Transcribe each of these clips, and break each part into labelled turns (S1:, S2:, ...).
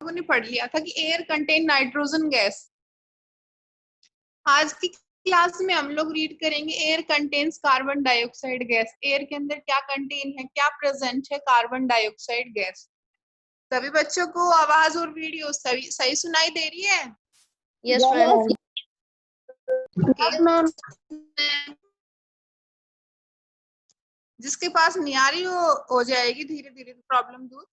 S1: लोगों ने पढ़ लिया था कि एयर कंटेन नाइट्रोजन गैस। आज की क्लास में हम लोग रीड करेंगे air contains carbon dioxide gas. Air के अंदर क्या कंटेन है, क्या प्रेजेंट है, कार्बन डाइऑक्साइड गैस। सभी बच्चों को आवाज और वीडियो सही सही सुनाई दे रही है?
S2: Yes ma'am.
S1: ओके। जिसके पास नहीं आ रही हो जाएगी धीरे धीरे प्रॉब्लम दूर।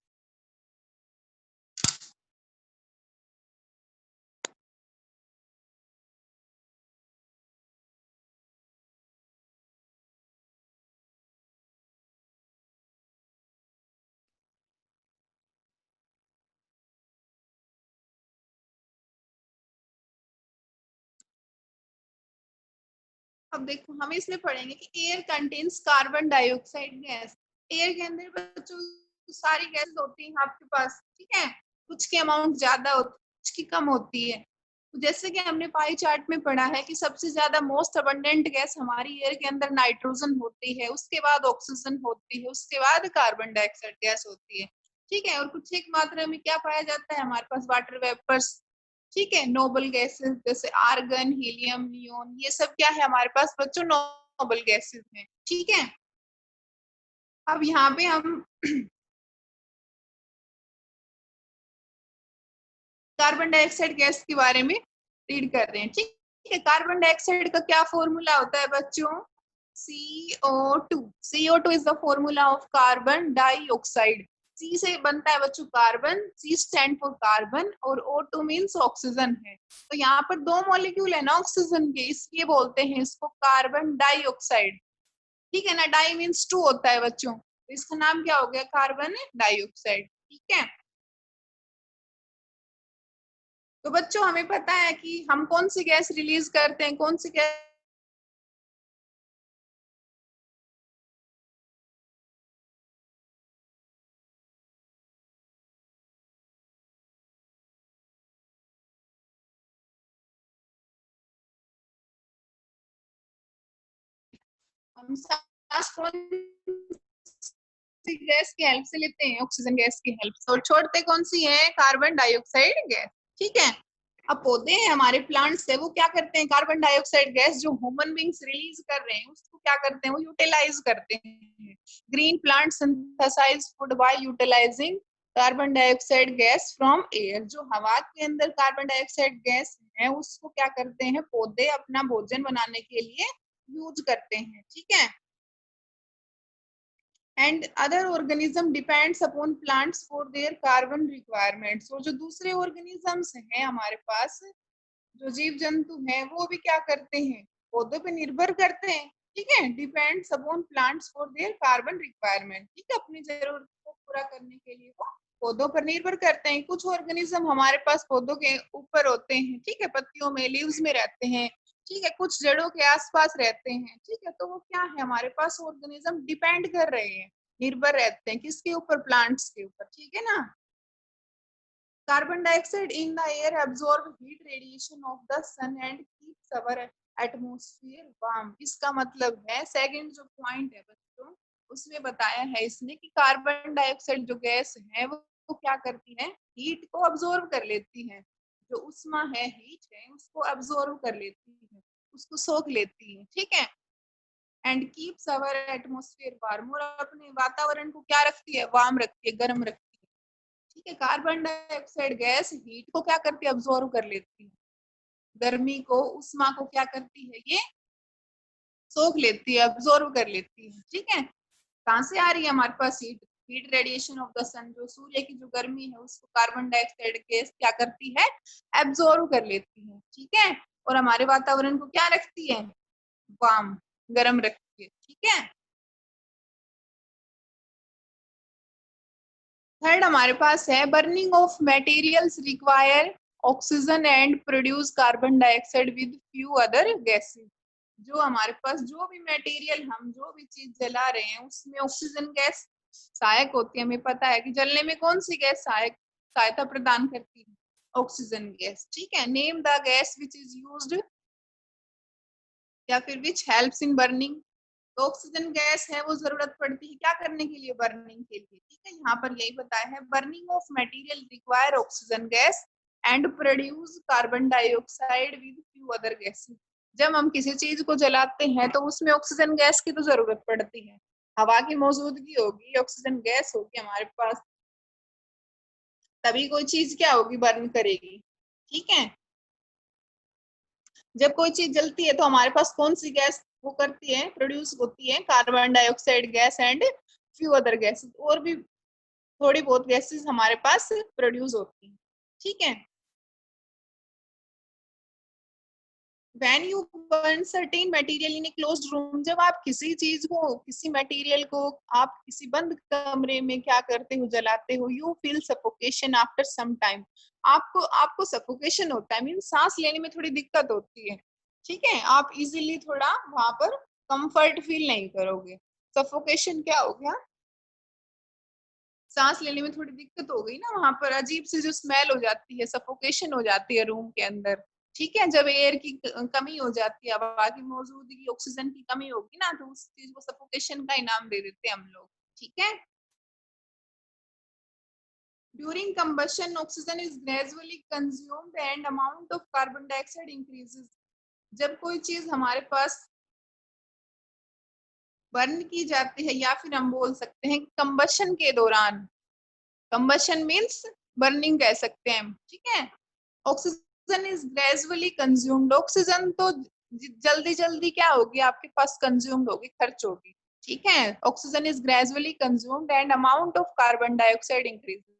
S1: अब देखो हम इसमें पढ़ेंगे कि air contains carbon dioxide gas. Air के अंदर बच्चों सारी गैस होती है आपके पास, ठीक है। कुछ की अमाउंट ज्यादा होती है, कुछ की कम होती है। तो जैसे कि हमने पाई चार्ट में पढ़ा है कि सबसे ज्यादा मोस्ट अबंडेंट गैस हमारी एयर के अंदर नाइट्रोजन होती है, उसके बाद ऑक्सीजन होती है, उसके बाद कार्बन डाइऑक्साइड गैस होती है, ठीक है। और कुछ एक मात्रा में क्या पाया जाता है हमारे पास, वाटर वेपर्स, ठीक है। नोबल गैसेस जैसे आर्गन, हीलियम, नियोन, ये सब क्या है हमारे पास बच्चों, नोबल गैसेस हैं, ठीक है। अब यहाँ पे हम कार्बन डाइऑक्साइड गैस के बारे में रीड कर रहे हैं, ठीक है। कार्बन डाइऑक्साइड का क्या फॉर्मूला होता है बच्चों, CO2। CO2 is the formula of carbon dioxide. C से बनता है बच्चों carbon, C stand for carbon, और O2 मीन्स ऑक्सीजन है। तो यहाँ पर दो मॉलिक्यूल है ना ऑक्सीजन के, इसलिए बोलते हैं इसको कार्बन डाइऑक्साइड, ठीक है ना। डाई मीन्स टू होता है बच्चों, तो इसका नाम क्या हो गया, कार्बन डाइऑक्साइड, ठीक है। तो बच्चों हमें पता है कि हम कौन सी गैस रिलीज करते हैं, कौन सी गैस हम सांस कौन सी गैस की हेल्प से लेते हैं, ऑक्सीजन गैस की हेल्प से, और छोड़ते कौन सी है, कार्बन डाइऑक्साइड गैस, ठीक है। अब पौधे हैं हमारे, प्लांट्स है, वो क्या करते हैं, कार्बन डाइऑक्साइड गैस जो ह्यूमन बींग्स रिलीज कर रहे हैं उसको क्या करते हैं, वो यूटिलाइज करते हैं। Green plant synthesize food by utilizing carbon dioxide gas from air. जो हवा के अंदर कार्बन डाइऑक्साइड गैस है उसको क्या करते हैं पौधे अपना भोजन बनाने के लिए यूज करते हैं, ठीक है। And other organism depends upon plants for their carbon requirements. और जो दूसरे ऑर्गेनिजम्स हैं हमारे पास, जो जीव जंतु हैं, वो भी क्या करते हैं, पौधों पे निर्भर करते हैं, ठीक है। Depends upon plants for their carbon requirement, ठीक है। अपनी जरूरत को पूरा करने के लिए वो पौधों पर निर्भर करते हैं। कुछ ऑर्गेनिज्म हमारे पास पौधों के ऊपर होते हैं, ठीक है, पत्तियों में, लीव्स में रहते हैं, ठीक है। कुछ जड़ों के आसपास रहते हैं, ठीक है। तो वो क्या है हमारे पास ऑर्गेनिज्म डिपेंड कर रहे हैं, निर्भर रहते हैं किसके ऊपर, प्लांट्स के ऊपर, ठीक है ना। Carbon dioxide in the air absorb heat radiation of the sun and keeps our atmosphere warm। इसका मतलब है सेकंड जो पॉइंट है बच्चों, उसमें बताया है इसने कि कार्बन डाइऑक्साइड जो गैस है वो क्या करती है, हीट को अब्सॉर्ब कर लेती है। जो उष्मा है, हीट है, उसको अब्सॉर्ब कर लेती है, उसको सोख लेती है, ठीक है। And keeps our atmosphere warm, और अपने वातावरण को क्या रखती है, वार्म रखती है, गर्म रखती है, ठीक है। कार्बन डाइऑक्साइड गैस हीट को क्या करती है, अब्सॉर्ब कर लेती है, गर्मी को, उष्मा को क्या करती है, ये सोख लेती है, अब्सॉर्ब कर लेती है, ठीक है। कहाँ से आ रही है हमारे पास heat, heat radiation of the sun, जो सूर्य की जो गर्मी है उसको कार्बन डाइऑक्साइड गैस क्या करती है, एब्सॉर्ब कर लेती है, ठीक है। और हमारे वातावरण को क्या रखती है, वार्म, गर्म रखती है, ठीक है। थर्ड हमारे पास है burning of materials require oxygen and produce carbon dioxide with few other gases. जो हमारे पास जो भी मटेरियल, हम जो भी चीज जला रहे हैं उसमें ऑक्सीजन गैस सहायक होती है। हमें पता है कि जलने में कौन सी गैस सहायता प्रदान करती है, ऑक्सीजन गैस, ठीक है। Name the gas which is used, या फिर विच हेल्प्स इन बर्निंग, तो ऑक्सीजन गैस है वो जरूरत पड़ती है क्या करने के लिए, बर्निंग के लिए। ठीक है, यहाँ पर यही बताया है, burning of material require oxygen gas and produce carbon dioxide with few other gases. जब हम किसी चीज को जलाते हैं तो उसमें ऑक्सीजन गैस की तो जरूरत पड़ती है, हवा की मौजूदगी होगी, ऑक्सीजन गैस होगी हमारे पास, तभी कोई चीज क्या होगी, बर्न करेगी। ठीक है, जब कोई चीज जलती है तो हमारे पास कौन सी गैस वो करती है, प्रोड्यूस होती है, carbon dioxide gas and few other gases, और भी थोड़ी बहुत गैसेस हमारे पास प्रोड्यूस होती है। ठीक है, when you burn certain material in a closed room, जब आप किसी चीज को, किसी मटेरियल को आप किसी बंद कमरे में क्या करते हो, जलाते हो, you feel suffocation after some time, आपको आपको सफोकेशन होता है, मीन सांस लेने में थोड़ी दिक्कत होती है। ठीक है, आप इजीली थोड़ा वहां पर कंफर्ट फील नहीं करोगे। सफोकेशन क्या हो गया, सांस लेने में थोड़ी दिक्कत हो गई ना, वहां पर अजीब सी जो स्मेल हो जाती है, सफोकेशन हो जाती है रूम के अंदर। ठीक है, जब एयर की कमी हो जाती है, हवा की मौजूदगी, ऑक्सीजन की कमी होगी ना, तो उस चीज को सफोकेशन का ही नाम दे देते हैं हम लोग। ठीक है, during combustion oxygen is gradually consumed and amount of carbon dioxide increases. जब कोई चीज हमारे पास बर्न की जाती है, या फिर हम बोल सकते हैं कंबशन के दौरान, कंबशन मीन्स बर्निंग कह सकते हैं हम। ठीक है, oxygen is gradually consumed, oxygen तो जल्दी जल्दी क्या होगी आपके पास, कंज्यूम्ड होगी, खर्च होगी। ठीक है, oxygen is gradually consumed and amount of carbon dioxide increases.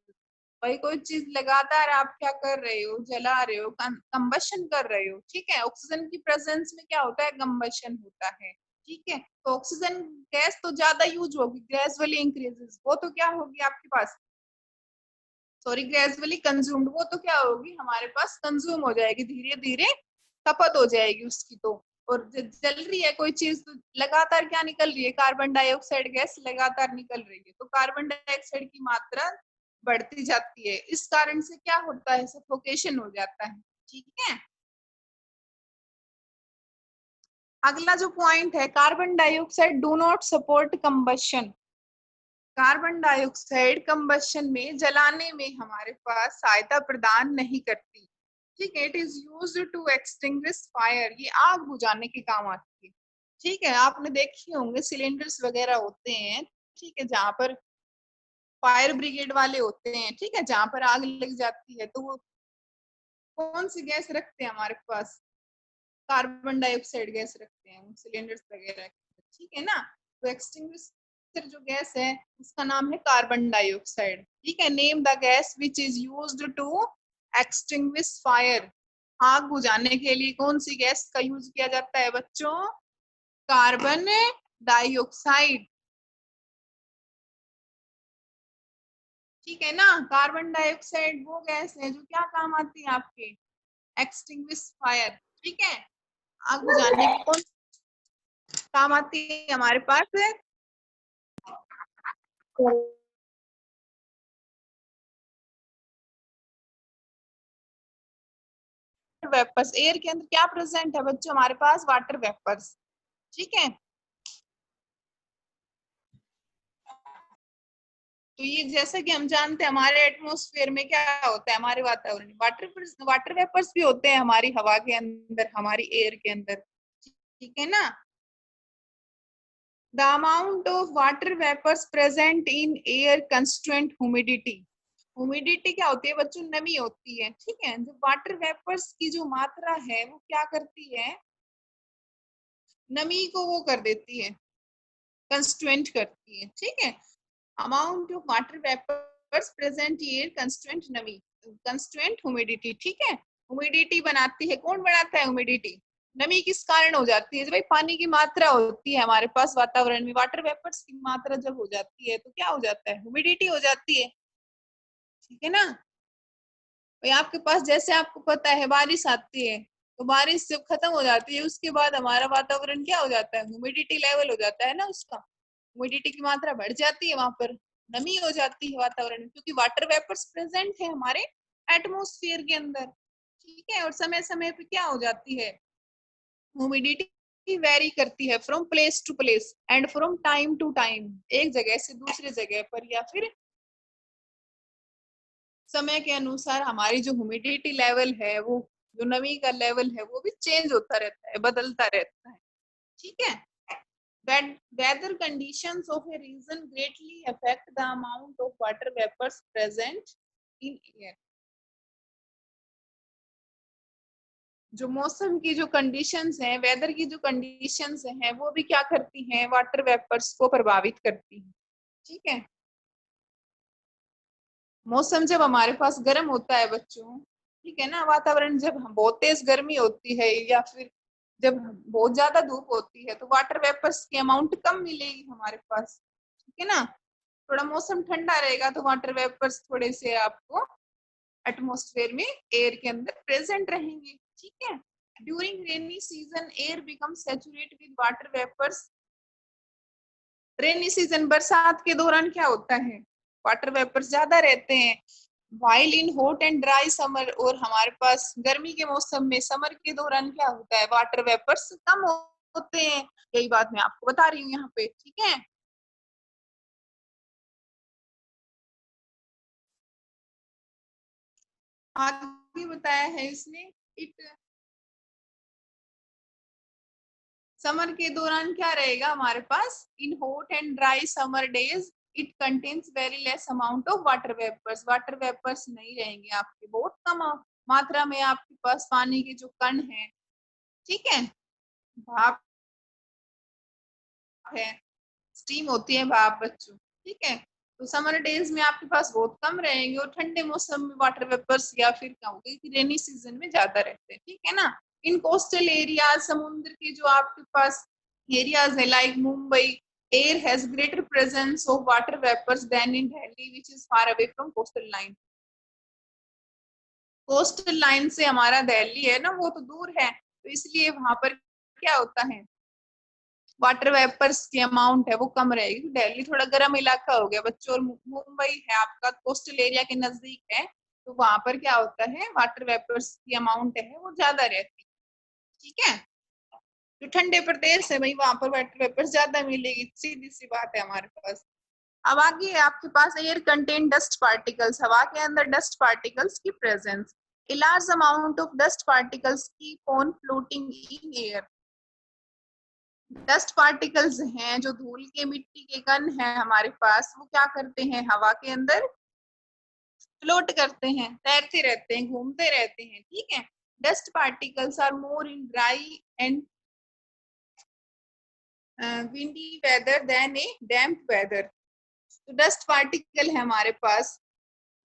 S1: भाई कोई चीज लगातार आप क्या कर रहे हो, जला रहे हो, कंबशन कर रहे हो। ठीक है, ऑक्सीजन की प्रेजेंस में क्या होता है, कंबशन होता है। ठीक है, तो ऑक्सीजन गैस तो ज्यादा यूज होगी, ग्रेजुअली इंक्रीजेस, वो तो क्या होगी आपके पास, सॉरी, ग्रेजुअली कंज्यूम्ड, वो तो क्या होगी हमारे पास, कंज्यूम हो जाएगी, धीरे धीरे खपत हो जाएगी उसकी तो। और जल रही है कोई चीज तो लगातार क्या निकल रही है, कार्बन डाइऑक्साइड गैस लगातार निकल रही है, तो कार्बन डाइऑक्साइड की मात्रा बढ़ती जाती है, इस कारण से क्या होता है, सफोकेशन हो जाता है। ठीक है, अगला जो पॉइंट है, carbon dioxide do not support combustion. Carbon dioxide combustion में, जलाने में हमारे पास सहायता प्रदान नहीं करती। ठीक है, it is used to extinguish fire, ये आग बुझाने के काम आती है। ठीक है, आपने देखे होंगे सिलेंडर्स वगैरह होते हैं, ठीक है, जहाँ पर फायर ब्रिगेड वाले होते हैं, ठीक है, जहाँ पर आग लग जाती है तो वो कौन सी गैस रखते हैं हमारे पास, कार्बन डाइऑक्साइड गैस रखते हैं सिलेंडर्स वगैरह। ठीक है ना, तो एक्सटिंग्विशर जो गैस है उसका नाम है कार्बन डाइऑक्साइड। ठीक है, name the gas which is used to extinguish fire, आग बुझाने के लिए कौन सी गैस का यूज किया जाता है बच्चों, कार्बन डाइऑक्साइड। ठीक है ना, कार्बन डाइऑक्साइड वो गैस है जो क्या काम आती है आपके, एक्सटिंग्विश फायर। ठीक है, आग बुझाने के कौन काम आती है हमारे पास, वेपर्स। एयर के अंदर क्या प्रेजेंट है बच्चों हमारे पास, वाटर वेपर्स। ठीक है, तो ये जैसा कि हम जानते हैं हमारे एटमॉस्फेयर में क्या होता है, हमारे वातावरण में वाटर वाटर वेपर्स भी होते हैं हमारी हवा के अंदर, हमारी एयर के अंदर। ठीक है ना, the amount of water vapours present in air constraint humidity. Humidity क्या होती है बच्चों, नमी होती है। ठीक है, जो वाटर वेपर्स की जो मात्रा है वो क्या करती है, नमी को वो कर देती है, कंस्ट्रेंट करती है। ठीक है, amount of water vapours present air constraint नमी, कंस्ट्रेंट ह्यूमिडिटी। ठीक है, ह्यूमिडिटी बनाती है, कौन बनाता है ह्यूमिडिटी, नमी किस कारण हो जाती है, भाई पानी की मात्रा होती है हमारे पास वातावरण में, वाटर वेपर्स की मात्रा जब हो जाती है तो क्या हो जाता है, ह्यूमिडिटी हो जाती है। ठीक है ना, भाई आपके पास जैसे आपको पता है बारिश आती है, तो बारिश जब खत्म हो जाती है उसके बाद हमारा वातावरण क्या हो जाता है, ह्यूमिडिटी लेवल हो जाता है ना उसका, ह्यूमिडिटी की मात्रा बढ़ जाती है, वहां पर नमी हो जाती है वातावरण में, क्योंकि वाटर वेपर्स प्रेजेंट है हमारे एटमोस्फियर के अंदर। ठीक है, और समय समय पे क्या हो जाती है, ह्यूमिडिटी वेरी करती है from place to place and from time to time, एक जगह से दूसरी जगह पर या फिर समय के अनुसार हमारी जो ह्यूमिडिटी लेवल है, वो जो नमी का लेवल है वो भी चेंज होता रहता है, बदलता रहता है। ठीक है। Weather conditions of a region greatly affect the amount of water vapors present in air. जो मौसम की जो कंडीशंस हैं, वेदर की जो कंडीशंस हैं, वो भी क्या करती हैं, वाटर वेपर्स को प्रभावित करती हैं। ठीक है। मौसम जब हमारे पास गर्म होता है बच्चों, ठीक है ना, वातावरण जब बहुत तेज गर्मी होती है या फिर जब बहुत ज्यादा धूप होती है, तो वाटर वेपर्स की अमाउंट कम मिलेगी हमारे पास। ठीक है ना। थोड़ा मौसम ठंडा रहेगा तो वाटर वेपर्स थोड़े से आपको एटमॉस्फेयर में, एयर के अंदर प्रेजेंट रहेंगे। ठीक है। During rainy season air become saturate with water vapours. Rainy season, बरसात के दौरान क्या होता है, वाटर वेपर्स ज्यादा रहते हैं। While in hot and dry summer, और हमारे पास गर्मी के मौसम में, समर के दौरान क्या होता है, वाटर वेपर्स कम होते हैं। यही बात मैं आपको बता रही हूँ यहाँ पे। ठीक है। आगे बताया है इसने, इट समर के दौरान क्या रहेगा हमारे पास, in hot and dry summer days it contains very less amount of water vapours. Water vapours नहीं रहेंगे आपके, बहुत कम मात्रा में आपके पास पानी के जो कण हैं, ठीक है, भाप है, स्टीम होती है भाप बच्चों। ठीक है। तो समर डेज में आपके पास बहुत कम रहेंगे, और ठंडे मौसम में वाटर वेपर्स या फिर क्या होगा कि रेनी सीजन में ज्यादा रहते हैं। ठीक है ना। इन कोस्टल एरिया, समुद्र के जो आपके पास एरियाज है like Mumbai, air has greater presence of water vapours than in Delhi which is far away from coastal line. Coastal line से हमारा दिल्ली है ना, वो तो दूर है, तो इसलिए वहां पर क्या होता है, वाटर वेपर्स की अमाउंट है वो कम रहेगी। दिल्ली थोड़ा गर्म इलाका हो गया बच्चों, और मुंबई है आपका कोस्टल एरिया के नजदीक है, तो वहां पर क्या होता है, वाटर वेपर्स की अमाउंट है वो ज्यादा रहती है। ठीक है। जो ठंडे प्रदेश है भाई, वहां पर वाटर वेपर्स ज्यादा मिलेगी, सीधी सी बात है हमारे पास। अब आगे है आपके पास एयर कंटेन डस्ट पार्टिकल्स, हवा के अंदर डस्ट पार्टिकल्स की presence. A large amount of dust particles keep on floating in air. Dust particles हैं जो धूल के, मिट्टी के कण हैं हमारे पास, वो क्या करते हैं, हवा के अंदर फ्लोट करते हैं, तैरते रहते हैं, घूमते रहते हैं। ठीक है। Dust particles are more in dry and windy weather than a damp weather. तो डस्ट पार्टिकल है हमारे पास,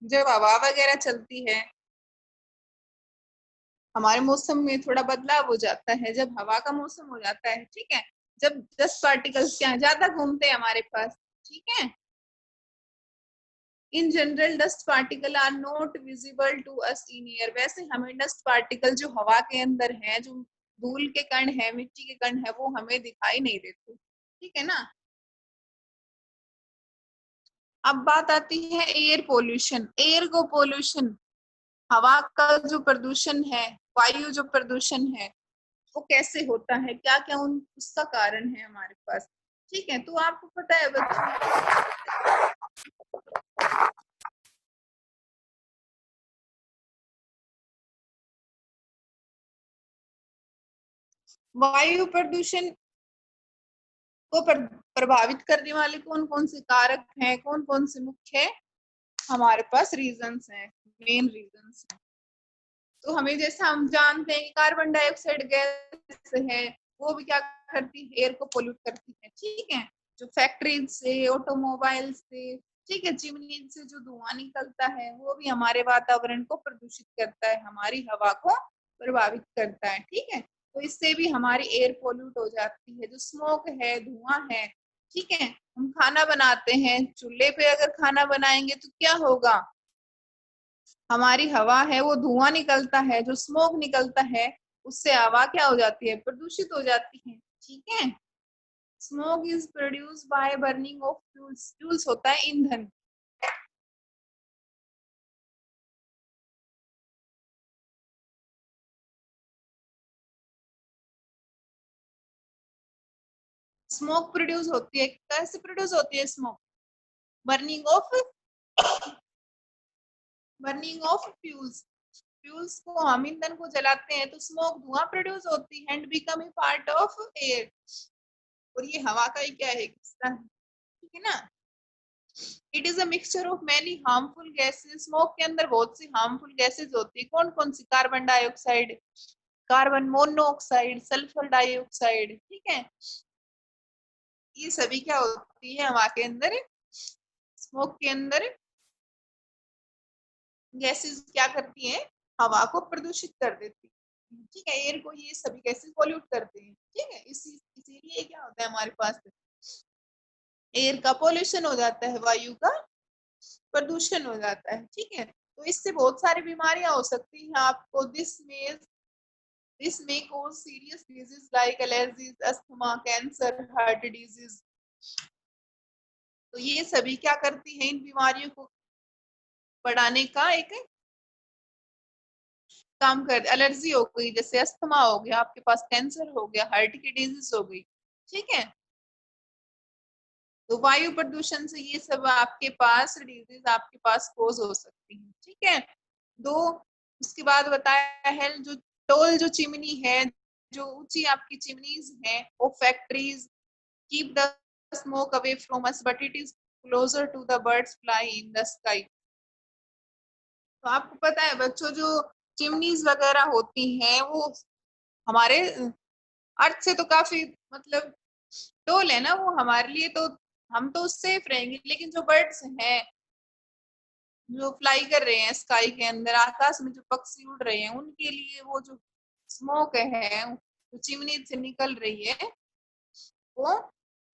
S1: जब हवा वगैरह चलती है, हमारे मौसम में थोड़ा बदलाव हो जाता है जब हवा का मौसम हो जाता है। ठीक है। जब डस्ट पार्टिकल्स क्या है, ज्यादा घूमते हैं हमारे पास। ठीक है। In general dust particle are not visible to us in air. वैसे हमें डस्ट पार्टिकल जो हवा के अंदर है, जो धूल के कण है, मिट्टी के कण है, वो हमें दिखाई नहीं देते। ठीक है ना। अब बात आती है एयर पोल्यूशन। एयर को पोल्यूशन, हवा का जो प्रदूषण है, वायु जो प्रदूषण है, वो कैसे होता है, क्या क्या उन उसका कारण है हमारे पास। ठीक है। तो आपको पता है बच्चों, वायु प्रदूषण को प्रभावित करने वाले कौन कौन से कारक हैं, कौन कौन से मुख्य हमारे पास रीजंस हैं, मेन रीजंस हैं। तो हमें, जैसा हम जानते हैं कि कार्बन डाइऑक्साइड गैस है, वो भी क्या करती है, एयर को पोल्यूट करती है। ठीक है। जो फैक्ट्रीज से, ऑटोमोबाइल से, ठीक है, चिमनी से जो धुआं निकलता है, वो भी हमारे वातावरण को प्रदूषित करता है, हमारी हवा को प्रभावित करता है। ठीक है। तो इससे भी हमारी एयर पोल्यूट हो जाती है। जो स्मोक है, धुआं है, ठीक है, हम खाना बनाते हैं, चूल्हे पे अगर खाना बनाएंगे तो क्या होगा, हमारी हवा है वो धुआं निकलता है, जो स्मोक निकलता है, उससे हवा क्या हो जाती है, प्रदूषित हो जाती है। ठीक है। Smoke is produce by burning of fuels. Fuels होता है ईंधन। स्मोक प्रोड्यूस होती है, कैसे प्रोड्यूस होती है smoke? Burning of fuels. Fuels को हम ईंधन को जलाते हैं तो स्मोक धुआं प्रोड्यूस होती है and become a part of air. और ये हवा का ही क्या है, हिस्सा है, ठीक है ना। It is a mixture of many harmful gases. Smoke के अंदर बहुत सी हार्मफुल गैसेस होती है। कौन कौन सी? Carbon dioxide, carbon monoxide, sulphur dioxide, ठीक है। ये सभी क्या होती है हवा के अंदर, स्मोक के अंदर गैसेस क्या करती हैं, हवा को प्रदूषित कर देती है, ठीक है। एयर को ये सभी गैसेस पॉल्यूट करते हैं, ठीक है। इसीलिए क्या होता है हमारे पास, एयर का पॉल्यूशन हो जाता है, वायु का प्रदूषण हो जाता है, ठीक है। तो इससे बहुत सारी बीमारियां हो सकती हैं आपको। दिस में cause serious disease like allergies, asthma, cancer, heart disease. तो ये सभी क्या करती हैं, इन बीमारियों को बढ़ाने का एक काम कर। एलर्जी हो गई, जैसे अस्थमा हो गया आपके पास, कैंसर हो गया, हार्ट की डिजीज हो गई, ठीक है। तो वायु प्रदूषण से ये सब आपके पास डिजीज आपके पास कोज हो सकती है, ठीक है। दो, उसके बाद बताया है जो टोल जो चिमनी है, जो ऊंची आपकी चिमनीज है, वो factories keep the smoke away from us but it is closer to the birds fly in the sky. तो आपको पता है बच्चों, जो चिमनीज वगैरह होती हैं वो हमारे अर्थ से तो काफी मतलब टोल है ना वो हमारे लिए, तो हम तो उससे सेफ रहेंगे। लेकिन जो बर्ड्स हैं जो फ्लाई कर रहे हैं स्काई के अंदर, आकाश में जो पक्षी उड़ रहे हैं, उनके लिए वो जो स्मोक है जो चिमनी से निकल रही है वो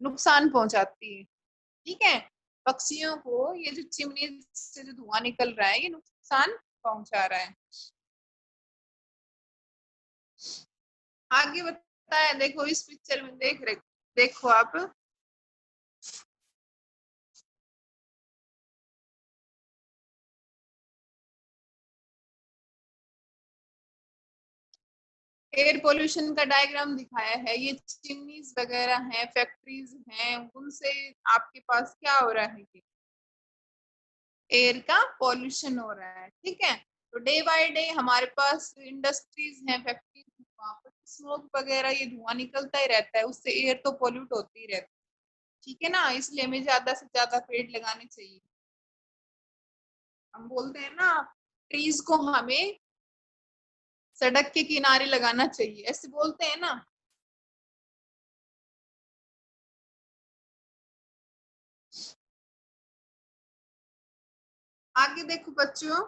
S1: नुकसान पहुंचाती है, ठीक है। पक्षियों को ये जो चिमनी से जो धुआं निकल रहा है ये नुकसान पहुंचा रहा है। आगे बताया, देखो इस पिक्चर में देख रहे, देखो आप, एयर पोल्यूशन का डायग्राम दिखाया है। ये चिमनीज वगैरह हैं, फैक्ट्रीज हैं, उनसे आपके पास क्या हो रहा है, एयर का पॉल्यूशन हो रहा है, ठीक है। तो डे बाय डे हमारे पास इंडस्ट्रीज हैं, फैक्ट्रीज, वहां पर स्मोक वगैरह ये धुआं निकलता ही रहता है, उससे एयर तो पॉल्यूट होती ही रहती है, ठीक है ना। इसलिए हमें ज्यादा से ज्यादा पेड़ लगाने चाहिए। हम बोलते हैं ना, ट्रीज को हमें सड़क के किनारे लगाना चाहिए, ऐसे बोलते हैं ना। आगे देखो बच्चों,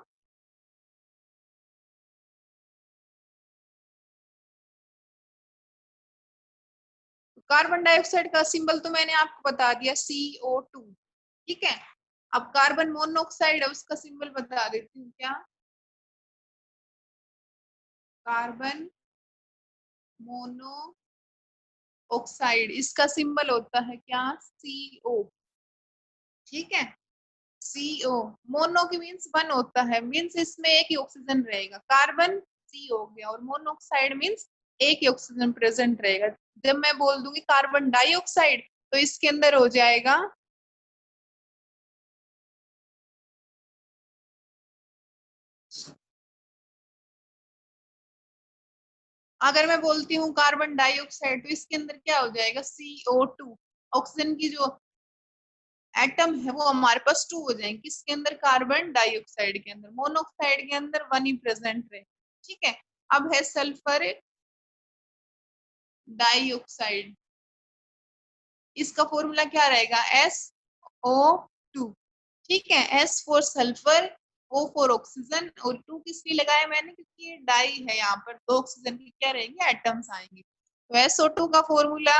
S1: कार्बन डाइऑक्साइड का सिंबल तो मैंने आपको बता दिया, CO2, ठीक है। अब कार्बन मोनोऑक्साइड है, उसका सिंबल बता देती हूँ क्या, कार्बन मोनोऑक्साइड, इसका सिंबल होता है क्या, CO, ठीक है। CO, मोनो की मीन्स वन होता है, मीन्स इसमें एक ही ऑक्सीजन रहेगा, कार्बन C हो गया, और मोनोऑक्साइड मीन्स एक ही ऑक्सीजन प्रेजेंट रहेगा। जब मैं बोल दूंगी कार्बन डाइऑक्साइड तो इसके अंदर हो जाएगा, अगर मैं बोलती हूँ कार्बन डाइऑक्साइड तो इसके अंदर क्या हो जाएगा, CO2। ऑक्सीजन की जो एटम है वो हमारे पास टू हो जाएंगे, किसके अंदर, कार्बन डाइऑक्साइड के अंदर। मोनोऑक्साइड के अंदर वन ही प्रेजेंट रहे, ठीक है। अब है सल्फर डाइऑक्साइड, इसका फॉर्मूला क्या रहेगा, SO2, ठीक है। S for sulphur, O for oxygen, और टू किस लिए लगाया मैंने, क्योंकि ये डाई है, यहाँ पर दो ऑक्सीजन की क्या रहेंगे, एटम्स आएंगे। तो SO2 का फॉर्मूला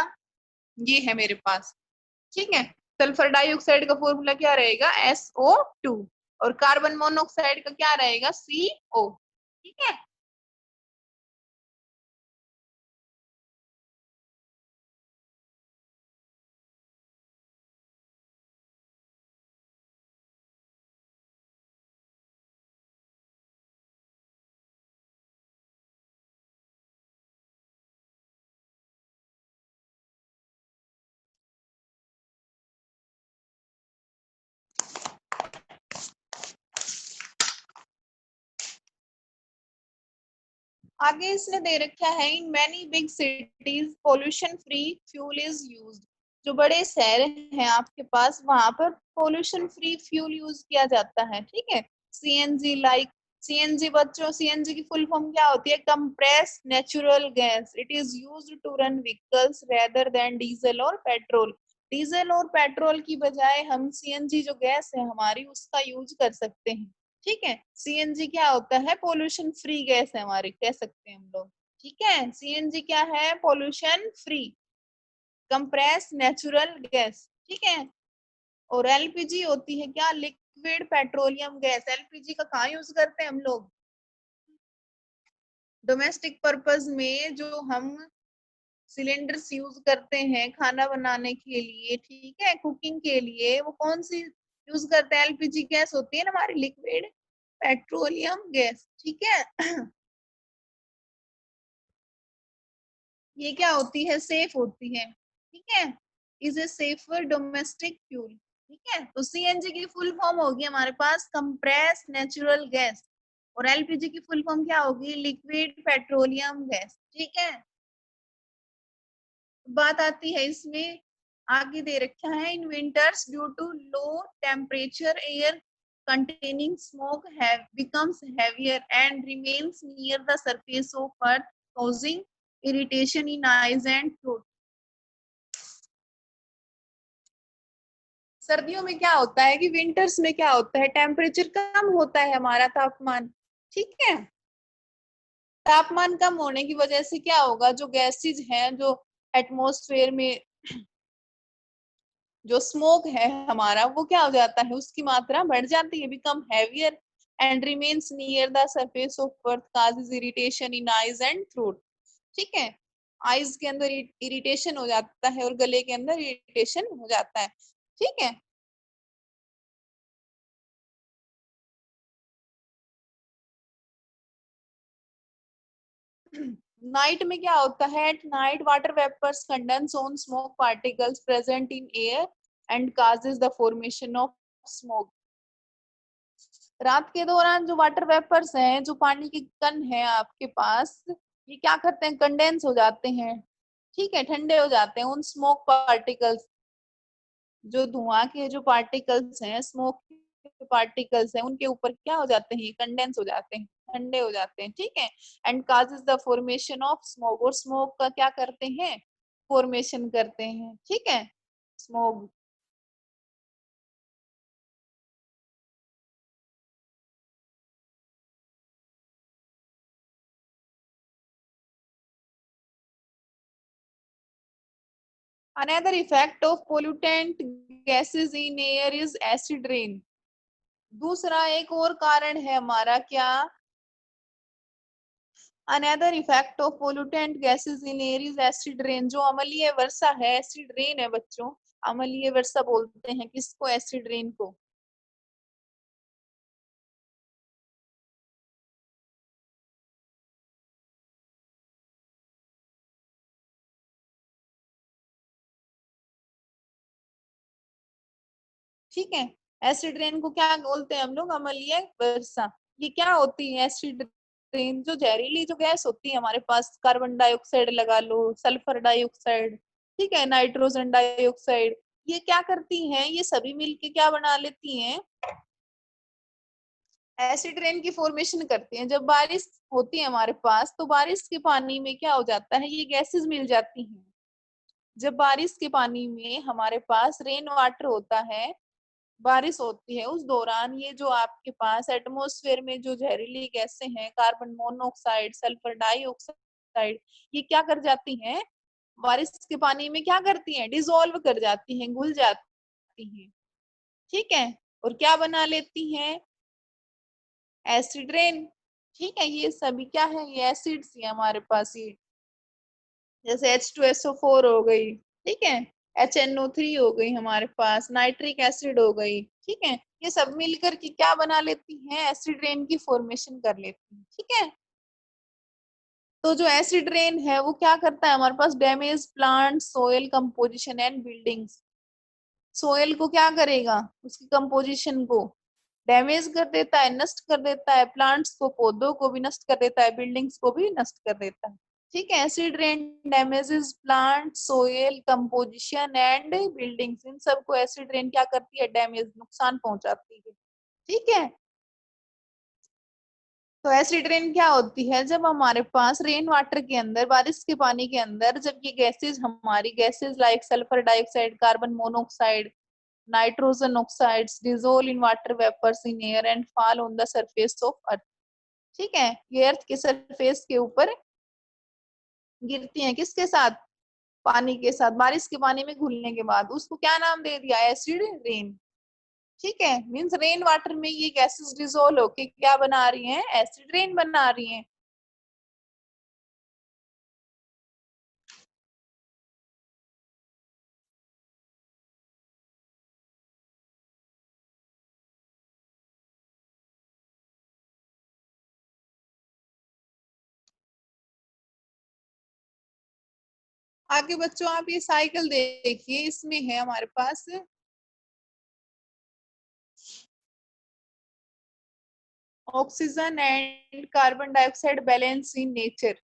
S1: ये है मेरे पास, ठीक है। सल्फर डाइऑक्साइड का फॉर्मूला क्या रहेगा, SO2, और कार्बन मोनोऑक्साइड का क्या रहेगा, CO, ठीक है। आगे इसने दे रखा है in many big cities pollution free fuel is used. जो बड़े शहर हैं आपके पास वहां पर पोल्यूशन फ्री फ्यूल यूज किया जाता है, ठीक है। सीएनजी लाइक, सीएनजी बच्चों, सीएनजी की फुल फॉर्म क्या होती है? Compress natural gas. It is used to run vehicles rather than diesel और पेट्रोल। डीजल और पेट्रोल की बजाय हम सीएनजी जो गैस है हमारी उसका यूज कर सकते हैं, ठीक है। सीएनजी क्या होता है? पोल्यूशन फ्री गैस है हमारी, कह सकते हैं हम लोग, ठीक है। सीएनजी क्या है? Pollution free compress natural gas, ठीक है। और एलपीजी होती है क्या? Liquid petroleum gas. एलपीजी का कहाँ यूज करते हैं हम लोग? डोमेस्टिक पर्पस में जो हम सिलेंडर्स यूज करते हैं खाना बनाने के लिए, ठीक है, कुकिंग के लिए, वो कौन सी यूज करते हैं? एलपीजी गैस होती है ना हमारी, लिक्विड पेट्रोलियम गैस, ठीक है। ये क्या होती है? सेफ होती है, ठीक है। Is a safer domestic fuel, ठीक है। तो सीएनजी की फुल फॉर्म होगी हमारे पास कंप्रेस नेचुरल गैस, और एलपीजी की फुल फॉर्म क्या होगी? लिक्विड पेट्रोलियम गैस, ठीक है। बात आती है इसमें, आगे दे रखा है in winters due to low temperature air containing smoke have becomes heavier and remains near the surface of earth causing irritation in eyes and throat। सर्दियों में क्या होता है कि विंटर्स में क्या होता है? टेम्परेचर कम होता है हमारा, तापमान, ठीक है। तापमान कम होने की वजह से क्या होगा? जो गैसेज हैं जो एटमॉस्फेयर में, जो स्मोक है हमारा, वो क्या हो जाता है? उसकी मात्रा बढ़ जाती है, become heavier and remains near the surface of earth causes irritation in eyes and throat, ठीक है। आईज के अंदर इरिटेशन हो जाता है और गले के अंदर इरिटेशन हो जाता है, ठीक है। नाइट में क्या होता है? At night water vapours condense on smoke particles present in air and causes the formation of smoke. रात के दौरान जो वाटर वेपर्स हैं, जो पानी के कण हैं आपके पास, ये क्या करते हैं? कंडेंस हो जाते हैं, ठीक है, ठंडे हो जाते हैं। उन स्मोक पार्टिकल्स, जो धुआं के जो पार्टिकल्स हैं, स्मोक के पार्टिकल्स हैं, उनके ऊपर क्या हो जाते हैं? कंडेंस हो जाते हैं, ठंडे हो जाते हैं, ठीक है। And causes the formation of smoke, और स्मोक का क्या करते हैं? फॉर्मेशन करते हैं, ठीक है, smoke. Another effect of pollutant gases in air is acid rain। दूसरा एक और कारण है हमारा क्या? Another effect of pollutant gases in air is acid rain। जो अम्लीय वर्षा है, एसिड रेन है बच्चों, अम्लीय वर्षा बोलते हैं किसको? एसिड रेन को। ठीक है, एसिड रेन को क्या बोलते हैं हम लोग? अम्लीय वर्षा। ये क्या होती है एसिड रेन? जो जहरीली जो गैस होती है हमारे पास, कार्बन डाइऑक्साइड लगा लो, सल्फर डाइऑक्साइड, ठीक है, नाइट्रोजन डाइऑक्साइड, ये क्या करती हैं? ये सभी मिलके क्या बना लेती हैं? एसिड रेन की फॉर्मेशन करती हैं। जब बारिश होती है हमारे पास, तो बारिश के पानी में क्या हो जाता है? ये गैसेस मिल जाती हैं। जब बारिश के पानी में हमारे पास रेन वाटर होता है, बारिश होती है, उस दौरान ये जो आपके पास एटमॉस्फेयर में जो जहरीली गैसें हैं, कार्बन मोनोऑक्साइड, सल्फर डाइऑक्साइड, ये क्या कर जाती हैं? बारिश के पानी में क्या करती हैं? डिसॉल्व कर जाती हैं, घुल जाती हैं, ठीक है। और क्या बना लेती हैं? एसिड रेन, ठीक है। ये सभी क्या है? ये एसिड्स ही हमारे पास, ये जैसे H2SO4 हो गई, ठीक है, HNO3 हो गई हमारे पास, नाइट्रिक एसिड हो गई, ठीक है। ये सब मिलकर के क्या बना लेती हैं? एसिड रेन की फॉर्मेशन कर लेती हैं, ठीक है। तो जो एसिड रेन है वो क्या करता है हमारे पास? Damage plant soil composition and buildings. Soil को क्या करेगा? उसकी कंपोजिशन को डैमेज कर देता है, नष्ट कर देता है, प्लांट्स को, पौधों को भी नष्ट कर देता है, बिल्डिंग्स को भी नष्ट कर देता है। ठीक है, acid rain damages plant, soil composition and buildings, इन सबको एसिड रेन क्या करती है, डैमेज, नुकसान पहुंचाती है। ठीक है, तो एसिड रेन क्या होती है, जब हमारे पास रेन वाटर के अंदर, बारिश के पानी के अंदर, जब ये गैसेस, हमारी gases like sulphur dioxide, carbon monoxide, nitrogen oxides dissolve in water vapours in air and fall on the surface of earth. ठीक है, ये अर्थ के सरफेस के ऊपर गिरती हैं, किसके साथ, पानी के साथ, बारिश के पानी में घुलने के बाद, उसको क्या नाम दे दिया, एसिड रेन। ठीक है, मींस रेन वाटर में ये गैसेस डिसोल्व होके क्या बना रही हैं, एसिड रेन बना रही हैं। आगे बच्चों आप ये साइकिल देखिए, इसमें है हमारे पास oxygen and carbon dioxide balance in nature.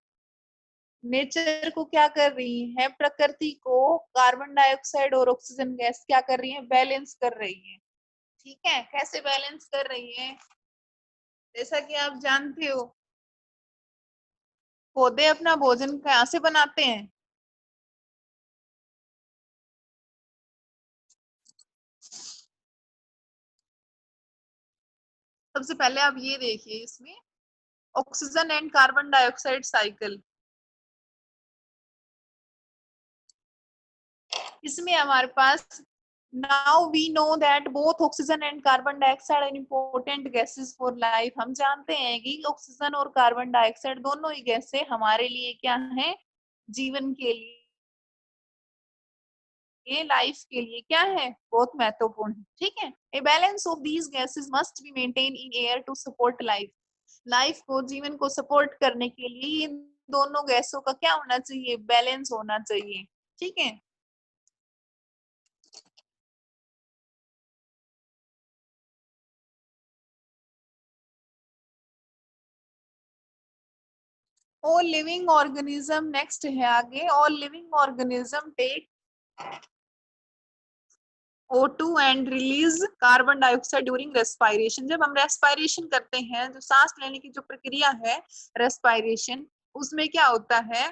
S1: Nature को क्या कर रही है, प्रकृति को कार्बन डाइऑक्साइड और ऑक्सीजन गैस क्या कर रही है, बैलेंस कर रही है। ठीक है, कैसे बैलेंस कर रही है, जैसा कि आप जानते हो, पौधे अपना भोजन कहाँ से बनाते हैं, सबसे पहले आप ये देखिए, इसमें oxygen and carbon dioxide cycle, इसमें हमारे पास, now we know that both oxygen and carbon dioxide are important gases for life. हम जानते हैं कि ऑक्सीजन और कार्बन डाइऑक्साइड दोनों ही गैसें हमारे लिए क्या है, जीवन के लिए, ये लाइफ के लिए क्या है, बहुत महत्वपूर्ण है। ठीक है, a balance of these gases must be maintain in air to support life. Life को, जीवन को सपोर्ट करने के लिए इन दोनों गैसों का क्या होना चाहिए, बैलेंस होना चाहिए। ठीक है, all living organism, नेक्स्ट है आगे, all living organism take O2 and release carbon dioxide during respiration. जब हम रेस्पायरेशन करते हैं, जो सांस लेने की जो प्रक्रिया है, रेस्पायरेशन, उसमें क्या होता है,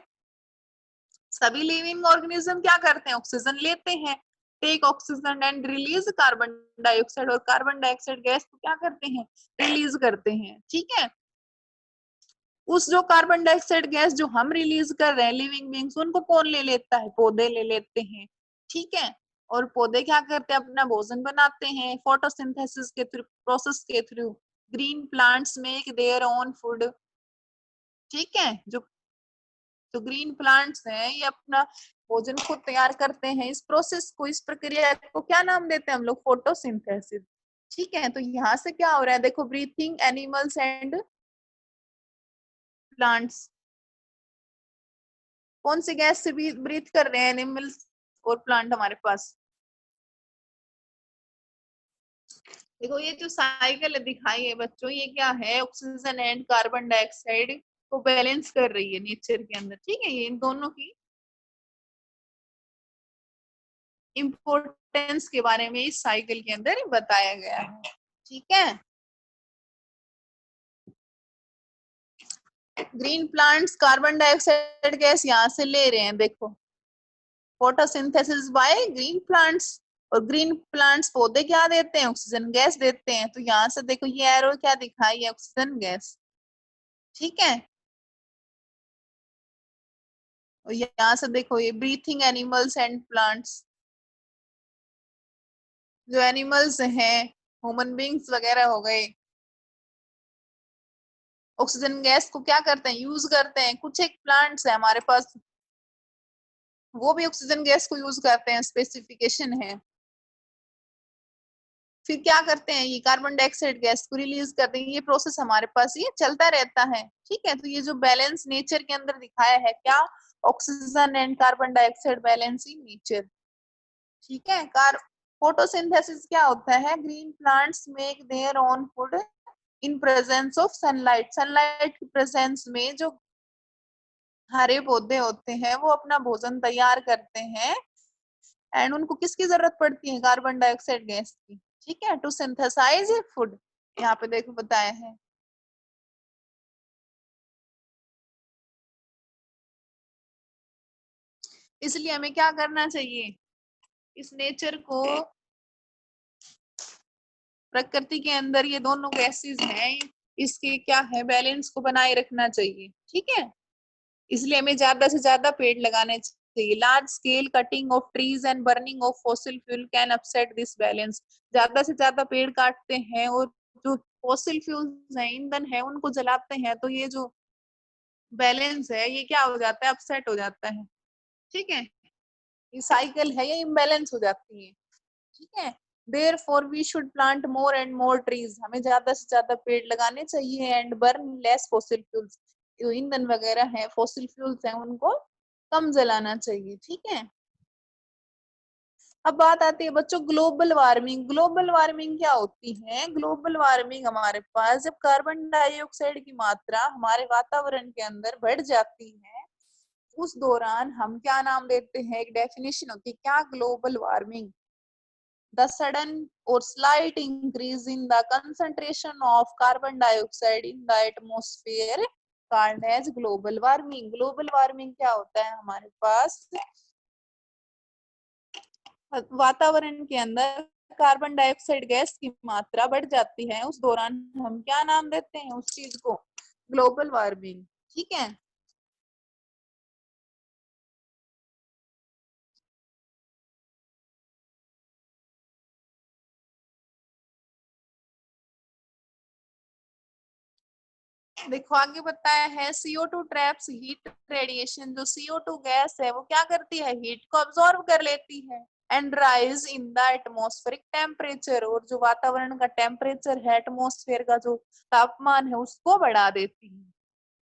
S1: सभी लिविंग ऑर्गेनिज्म क्या करते हैं, ऑक्सीजन लेते हैं, take oxygen and release carbon dioxide, और कार्बन डाइऑक्साइड गैस को क्या करते हैं, रिलीज करते हैं। ठीक है, उस जो कार्बन डाइऑक्साइड गैस जो हम रिलीज कर रहे हैं, लिविंग बींग्स, उनको कौन ले लेता है, पौधे ले लेते हैं। ठीक है, और पौधे क्या करते हैं, अपना भोजन बनाते हैं, फोटोसिंथेसिस के थ्रू, प्रोसेस के through, green plants make their own food. ठीक है, जो ग्रीन प्लांट्स हैं, ये अपना भोजन खुद तैयार करते हैं, इस प्रोसेस को, इस प्रक्रिया को क्या नाम देते हैं हम लोग, फोटोसिंथेसिस। ठीक है, तो यहाँ से क्या हो रहा है, देखो, ब्रीथिंग एनिमल्स एंड प्लांट्स, कौन सी गैस से भी ब्रीथ कर रहे हैं एनिमल्स और प्लांट हमारे पास, देखो ये जो साइकिल दिखाई है बच्चों, ये क्या है, ऑक्सीजन एंड कार्बन डाइऑक्साइड को बैलेंस कर रही है नेचर के अंदर। ठीक है, ये इन दोनों की इम्पोर्टेंस के बारे में इस साइकिल के अंदर बताया गया है। ठीक है, green plants carbon dioxide gas यहाँ से ले रहे हैं, देखो, फोटोसिंथेसिस बाय ग्रीन प्लांट्स, और ग्रीन प्लांट्स पौधे क्या देते हैं, ऑक्सीजन गैस देते हैं। तो यहाँ से देखो, ये एरो क्या दिखाई है, ऑक्सीजन गैस। ठीक है, और यहाँ से देखो, ये ब्रीथिंग एनिमल्स एंड प्लांट्स, जो एनिमल्स हैं, ह्यूमन बींग्स वगैरह हो गए, ऑक्सीजन गैस को क्या करते हैं, यूज करते हैं। कुछ एक प्लांट्स है हमारे पास, वो भी ऑक्सीजन गैस को यूज करते हैं, स्पेसिफिकेशन है। फिर क्या करते हैं, ये कार्बन डाइऑक्साइड गैस को रिलीज करते हैं, ये प्रोसेस हमारे पास ये चलता रहता है। ठीक है, तो ये जो बैलेंस नेचर के अंदर दिखाया है, क्या, oxygen and carbon dioxide balance in nature. ठीक है, फोटोसिंथेसिस क्या होता है? Green plants make their own food in presence of sunlight. Sunlight की प्रेजेंस में जो हरे पौधे होते हैं वो अपना भोजन तैयार करते हैं, एंड उनको किसकी जरूरत पड़ती है? कार्बन डाइऑक्साइड गैस की। ठीक है, टू सिंथेसाइज फूड। यहाँ पे देखो बताया है। इसलिए हमें क्या करना चाहिए? इस नेचर को, प्रकृति के अंदर ये दोनों गैसेस हैं, इसके क्या है, बैलेंस को बनाए रखना चाहिए। ठीक है, इसलिए हमें ज्यादा से ज्यादा पेड़ लगाने चाहिए। Large scale cutting of trees and burning of fossil fuel can upset this balance. ज्यादा से ज्यादा पेड़ काटते हैं और जो फॉसिल फ्यूल्स हैं, ईंधन है, उनको जलाते हैं, तो ये जो बैलेंस है ये क्या हो जाता है? अपसेट हो जाता है। ठीक है, ये साइकिल है, ये इम्बैलेंस हो जाती है। ठीक है, therefore we should plant more and more trees. हमें ज्यादा से ज्यादा पेड़ लगाने चाहिए, and burn less fossil fuels. जो ईंधन वगैरह है, फॉसिल फ्यूल्स हैं, उनको कम जलाना चाहिए। ठीक है, अब बात आती है बच्चों ग्लोबल वार्मिंग। ग्लोबल वार्मिंग क्या होती है? ग्लोबल वार्मिंग हमारे पास जब कार्बन डाइऑक्साइड की मात्रा हमारे वातावरण के अंदर बढ़ जाती है, उस दौरान हम क्या नाम देते हैं? एक डेफिनेशन होती है क्या? Global warming, the sudden or slight increase in the concentration of carbon dioxide in the atmosphere called as global warming। global warming क्या होता है? हमारे पास वातावरण के अंदर कार्बन डाइऑक्साइड गैस की मात्रा बढ़ जाती है, उस दौरान हम क्या नाम देते हैं उस चीज को? Global warming. ठीक है, देखो आगे बताया है CO2 ट्रैप्स हीट रेडिएशन। जो CO2 गैस है वो क्या करती है? हीट को अब्सॉर्ब कर लेती है, and rise in the atmospheric temperature. और जो वातावरण का टेम्परेचर है, एटमॉस्फेयर का जो तापमान है, उसको बढ़ा देती है।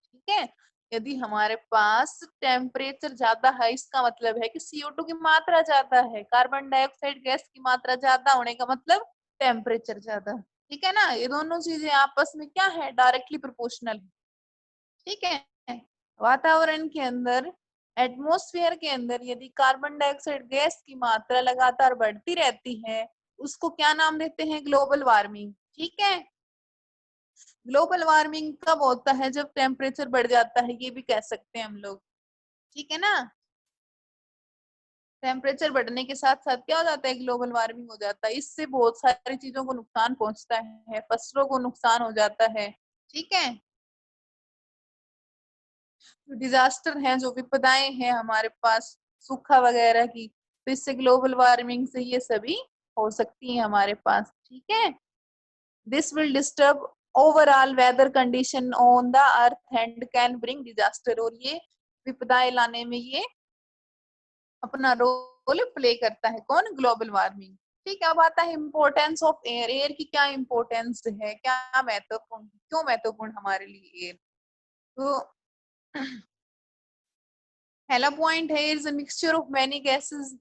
S1: ठीक है, यदि हमारे पास टेम्परेचर ज्यादा है, इसका मतलब है कि CO2 की मात्रा ज्यादा है। कार्बन डाइऑक्साइड गैस की मात्रा ज्यादा होने का मतलब टेम्परेचर ज्यादा। ठीक है ना, ये दोनों चीजें आपस में क्या है? Directly proportional. ठीक है, वातावरण के अंदर, एटमॉस्फेयर के अंदर यदि कार्बन डाइऑक्साइड गैस की मात्रा लगातार बढ़ती रहती है, उसको क्या नाम देते हैं? Global warming. ठीक है, ग्लोबल वार्मिंग कब होता है? जब टेम्परेचर बढ़ जाता है, ये भी कह सकते हैं हम लोग। ठीक है ना, टेम्परेचर बढ़ने के साथ साथ क्या हो जाता है? ग्लोबल वार्मिंग हो जाता है। इससे बहुत सारी चीजों को नुकसान पहुंचता है, फसलों को नुकसान हो जाता है। ठीक है, जो डिजास्टर है, जो विपदाएं हैं हमारे पास, सूखा वगैरह की, तो इससे ग्लोबल वार्मिंग से ये सभी हो सकती है हमारे पास। ठीक है, this will disturb overall weather condition on the earth and can bring disaster. और ये विपदाएं लाने में ये अपना रोल प्ले करता है। कौन? Global warming. ठीक है, अब आता है इम्पोर्टेंस ऑफ एयर। एयर की क्या इम्पोर्टेंस है, क्या महत्वपूर्ण, क्यों महत्वपूर्ण हमारे लिए एयर? तो पहला पॉइंट है, is a mixture of many gases.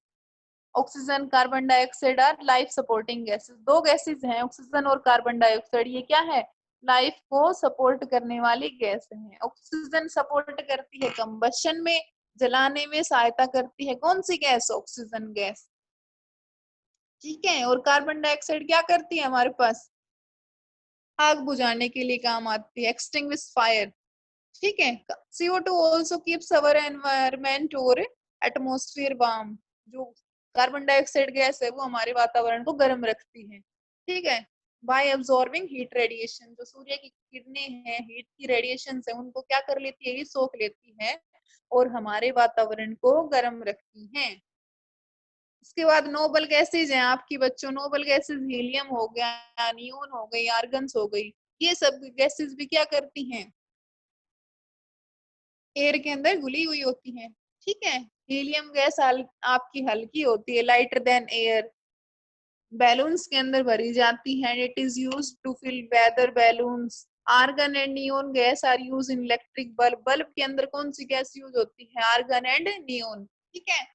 S1: Oxygen, carbon dioxide our life supporting gases. दो गैसेस हैं, ऑक्सीजन और कार्बन डाइऑक्साइड। ये क्या है? लाइफ को सपोर्ट करने वाली गैस है। ऑक्सीजन सपोर्ट करती है कंबशन में, जलाने में सहायता करती है। कौन सी गैस? Oxygen gas. ठीक है, और कार्बन डाइऑक्साइड क्या करती है हमारे पास? आग बुझाने के लिए काम आती है, एक्सटिंग्विश फायर। ठीक है, CO2 ऑल्सो कीप्स अवर एनवायरमेंट और एटमोस्फियर वार्म। जो कार्बन डाइऑक्साइड गैस है वो हमारे वातावरण को गर्म रखती है। ठीक है, बाय अब्सॉर्बिंग हीट रेडिएशन। जो सूर्य की किरणें हैं, हीट की रेडिएशन है, उनको क्या कर लेती है? ये सोख लेती है और हमारे वातावरण को गर्म रखती हैं। उसके बाद नोबल गैसेज हैं आपकी बच्चों। नोबल गैसेज हीलियम हो गया, नियोन हो गई, आर्गन्स हो गई। ये सब गैसेज भी क्या करती हैं? एयर के अंदर घुली हुई होती हैं। ठीक है, हीलियम गैस आपकी हल्की होती है, लाइटर देन एयर। बैलून्स के अंदर भरी जाती है। It is used to fill weather balloons. Argon and neon gas are use in electric bulb. Bulb के अंदर कौन सी गैस यूज होती है? Argon and neon. ठीक है,